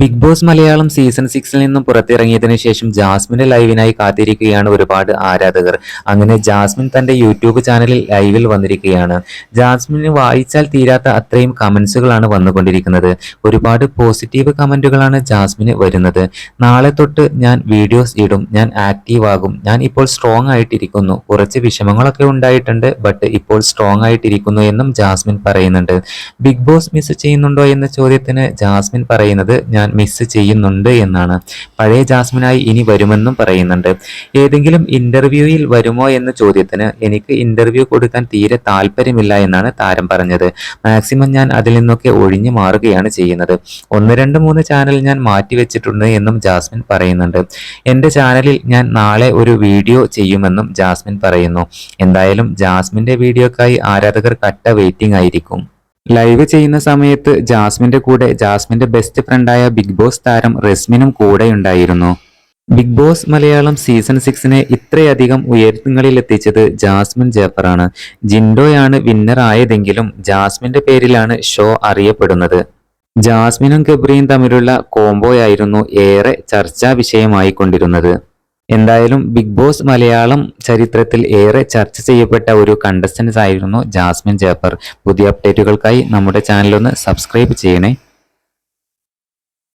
Big boss Malayalam season 6-ൽ നിന്നും പുറത്തിറങ്ങിയതിനു ശേഷം ജാസ്മിന്റെ ലൈവിനായി കാത്തിരിക്കുകയാണ് ഒരുപാട് ആരാധകർ. അങ്ങനെ ജാസ്മിൻ തന്റെ യൂട്യൂബ് ചാനലിൽ ലൈവിൽ വന്നിരിക്കുകയാണ്. ജാസ്മിന് വായിച്ചാൽ തീരാത്ത അത്രയും കമന്റ്സുകളാണ് വന്നുകൊണ്ടിരിക്കുന്നത്. ഒരുപാട് പോസിറ്റീവ് കമന്റുകളാണ് ജാസ്മിന് വരുന്നത്. നാളെ തൊട്ട് ഞാൻ വീഡിയോസ് ഇടും, ഞാൻ ആക്റ്റീവ് ആകും, ഞാൻ ഇപ്പോൾ സ്ട്രോങ് ആയിട്ടിരിക്കുന്നു, കുറച്ച് വിഷമങ്ങളൊക്കെ ഉണ്ടായിട്ടുണ്ട്, ബട്ട് ഇപ്പോൾ സ്ട്രോങ് ആയിട്ടിരിക്കുന്നു എന്നും ജാസ്മിൻ പറയുന്നുണ്ട്. ബിഗ് ബോസ് മിസ് ചെയ്യുന്നുണ്ടോ എന്ന ചോദ്യത്തിന് ജാസ്മിൻ പറയുന്നത് ഞാൻ മിസ് ചെയ്യുന്നുണ്ട് എന്നാണ്. പഴയ ജാസ്മിനായി ഇനി വരുമെന്നും പറയുന്നുണ്ട്. ഏതെങ്കിലും ഇന്റർവ്യൂയിൽ വരുമോ എന്ന ചോദ്യത്തിന് എനിക്ക് ഇന്റർവ്യൂ കൊടുക്കാൻ തീരെ താല്പര്യമില്ല എന്നാണ് താരം പറഞ്ഞത്. മാക്സിമം ഞാൻ അതിൽ നിന്നൊക്കെ ഒഴിഞ്ഞു മാറുകയാണ് ചെയ്യുന്നത്. 1, 2, 3 ചാനൽ ഞാൻ മാറ്റിവെച്ചിട്ടുണ്ട് എന്നും ജാസ്മിൻ പറയുന്നുണ്ട്. എന്റെ ചാനലിൽ ഞാൻ നാളെ ഒരു വീഡിയോ ചെയ്യുമെന്നും ജാസ്മിൻ പറയുന്നു. എന്തായാലും ജാസ്മിന്റെ വീഡിയോക്കായി ആരാധകർ കട്ട വെയിറ്റിംഗ് ആയിരിക്കും. ലൈവ് ചെയ്യുന്ന സമയത്ത് ജാസ്മിന്റെ കൂടെ ജാസ്മിന്റെ ബെസ്റ്റ് ഫ്രണ്ടായ ബിഗ് ബോസ് താരം റസ്മിനും കൂടെയുണ്ടായിരുന്നു. ബിഗ് ബോസ് മലയാളം സീസൺ 6-നെ ഇത്രയധികം ഉയരങ്ങളിലെത്തിച്ചത് ജാസ്മിൻ ജാഫറാണ്. ജിൻഡോയാണ് വിന്നർ ആയതെങ്കിലും ജാസ്മിന്റെ പേരിലാണ് ഷോ അറിയപ്പെടുന്നത്. ജാസ്മിനും ഗബ്രിയും തമ്മിലുള്ള കോംബോയായിരുന്നു ഏറെ ചർച്ചാ വിഷയമായിക്കൊണ്ടിരുന്നത്. എന്തായാലും ബിഗ് ബോസ് മലയാളം ചരിത്രത്തിൽ ഏറെ ചർച്ച ചെയ്യപ്പെട്ട ഒരു കണ്ടസ്റ്റൻസ് ആയിരുന്നു ജാസ്മിൻ ജാഫർ. പുതിയ അപ്ഡേറ്റുകൾക്കായി നമ്മുടെ ചാനൽ ഒന്ന് സബ്സ്ക്രൈബ് ചെയ്യണേ.